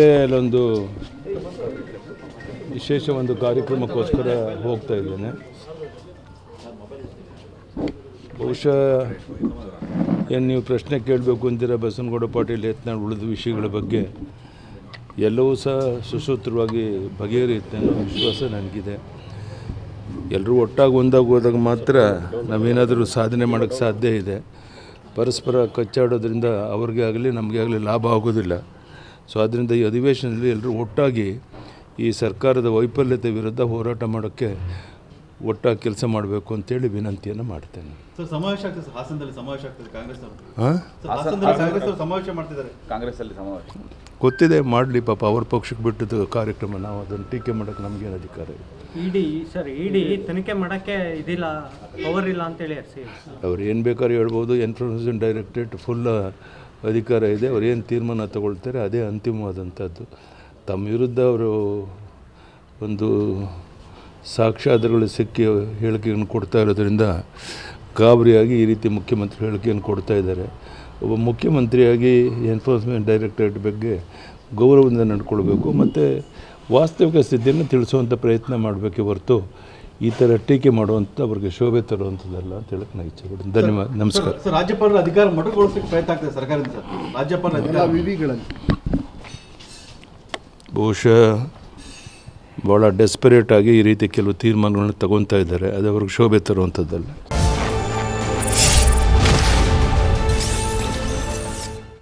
ಅಲ್ಲೊಂದು ವಿಶೇಷ ಒಂದು ಕಾರ್ಯಕ್ರಮಕ್ಕೋಸ್ಕರ ಹೋಗ್ತಾ ಇದ್ದೇನೆ. ಬಹುಶಃ ಏನು ನೀವು ಪ್ರಶ್ನೆ ಕೇಳಬೇಕು ಅಂತೀರ ಬಸನಗೌಡ ಪಾಟೀಲ್ ಯತ್ನಾಳ್ ಉಳಿದ ವಿಷಯಗಳ ಬಗ್ಗೆ ಎಲ್ಲವೂ ಸಹ ಸುಸೂತ್ರವಾಗಿ ಬಗೆಹರಿಯುತ್ತೆ ಅನ್ನೋ ವಿಶ್ವಾಸ ನನಗಿದೆ. ಎಲ್ಲರೂ ಒಟ್ಟಾಗಿ ಒಂದಾಗಿ ಹೋದಾಗ ಮಾತ್ರ ನಾವೇನಾದರೂ ಸಾಧನೆ ಮಾಡೋಕ್ಕೆ ಸಾಧ್ಯ ಇದೆ. ಪರಸ್ಪರ ಕಚ್ಚಾಡೋದ್ರಿಂದ ಅವ್ರಿಗೆ ಆಗಲಿ ನಮಗೆ ಆಗಲಿ ಲಾಭ ಆಗೋದಿಲ್ಲ. ಸೊ ಆದ್ದರಿಂದ ಈ ಅಧಿವೇಶನದಲ್ಲಿ ಎಲ್ಲರೂ ಒಟ್ಟಾಗಿ ಈ ಸರ್ಕಾರದ ವೈಫಲ್ಯತೆ ವಿರುದ್ಧ ಹೋರಾಟ ಮಾಡೋಕ್ಕೆ ಒಟ್ಟಾಗಿ ಕೆಲಸ ಮಾಡಬೇಕು ಅಂತೇಳಿ ವಿನಂತಿಯನ್ನು ಮಾಡ್ತೇನೆ. ಸರ್, ಸಮಾವೇಶ ಆಗ್ತದೆ, ಹಾಸನದಲ್ಲಿ ಸಮಾವೇಶ ಆಗ್ತದೆ, ಕಾಂಗ್ರೆಸ್ ಸಮಾವೇಶ ಮಾಡ್ತಿದ್ದಾರೆ, ಕಾಂಗ್ರೆಸ್ಸಲ್ಲಿ ಸಮಾವೇಶ ಗೊತ್ತಿದೆ, ಮಾಡಲಿ ಪಾಪ ಅವ್ರ ಪಕ್ಷಕ್ಕೆ ಬಿಟ್ಟಿದ್ದು ಕಾರ್ಯಕ್ರಮ. ನಾವು ಅದನ್ನು ಟೀಕೆ ಮಾಡೋಕ್ಕೆ ನಮಗೇನು ಅಧಿಕಾರ ಇದೆ? ಇಡಿ ತನಿಖೆ ಮಾಡೋಕ್ಕೆ ಇದಿಲ್ಲ, ಪವರ್ ಇಲ್ಲ ಅಂತೇಳಿ ಅವ್ರು ಏನು ಬೇಕಾದ್ರೂ ಹೇಳ್ಬೋದು. ಎನ್ಫೋರ್ಸ್ಮೆಂಟ್ ಡೈರೆಕ್ಟರೇಟ್ ಫುಲ್ ಅಧಿಕಾರ ಇದೆ. ಅವ್ರು ಏನು ತೀರ್ಮಾನ ತಗೊಳ್ತಾರೆ ಅದೇ ಅಂತಿಮವಾದಂಥದ್ದು. ತಮ್ಮ ವಿರುದ್ಧ ಅವರು ಒಂದು ಸಾಕ್ಷ್ಯಾಧಾರಗಳು ಸಿಕ್ಕಿ ಹೇಳಿಕೆಯನ್ನು ಕೊಡ್ತಾ ಇರೋದ್ರಿಂದ ಗಾಬರಿಯಾಗಿ ಈ ರೀತಿ ಮುಖ್ಯಮಂತ್ರಿ ಹೇಳಿಕೆಯನ್ನು ಕೊಡ್ತಾ ಇದ್ದಾರೆ. ಒಬ್ಬ ಮುಖ್ಯಮಂತ್ರಿಯಾಗಿ ಎನ್ಫೋರ್ಸ್ಮೆಂಟ್ ಡೈರೆಕ್ಟರೇಟ್ ಬಗ್ಗೆ ಗೌರವದಿಂದ ನಡ್ಕೊಳ್ಬೇಕು ಮತ್ತು ವಾಸ್ತವಿಕ ಸ್ಥಿತಿಯನ್ನು ತಿಳಿಸುವಂಥ ಪ್ರಯತ್ನ ಮಾಡಬೇಕೇ ಹೊರತು ಈ ಥರ ಟೀಕೆ ಮಾಡುವಂಥ ಅವ್ರಿಗೆ ಶೋಭೆ ತರುವಂಥದ್ದಲ್ಲ ಅಂತ ಹೇಳಕ್ಕೆ ನಾನು ಇಚ್ಛೆ ಪಡ್ತೀನಿ. ಧನ್ಯವಾದ, ನಮಸ್ಕಾರ. ಸರ್, ರಾಜ್ಯಪಾಲರ ಅಧಿಕಾರ ಮೊಟಕುಗೊಳಿಸೋಕ್ಕೆ ಪ್ರಯತ್ನ ಆಗ್ತದೆ ಸರ್ಕಾರದಿಂದ. ಸರ್, ರಾಜ್ಯಪಾಲರ ಅಧಿಕಾರ ವಿವಿಗಳಲ್ಲಿ ಬಹುಶಃ ಭಾಳ ಡೆಸ್ಪರೇಟ್ ಆಗಿ ಈ ರೀತಿ ಕೆಲವು ತೀರ್ಮಾನಗಳನ್ನು ತಗೊತಾ ಇದ್ದಾರೆ. ಅದು ಅವ್ರಿಗೆ ಶೋಭೆ ತರುವಂಥದ್ದಲ್ಲ.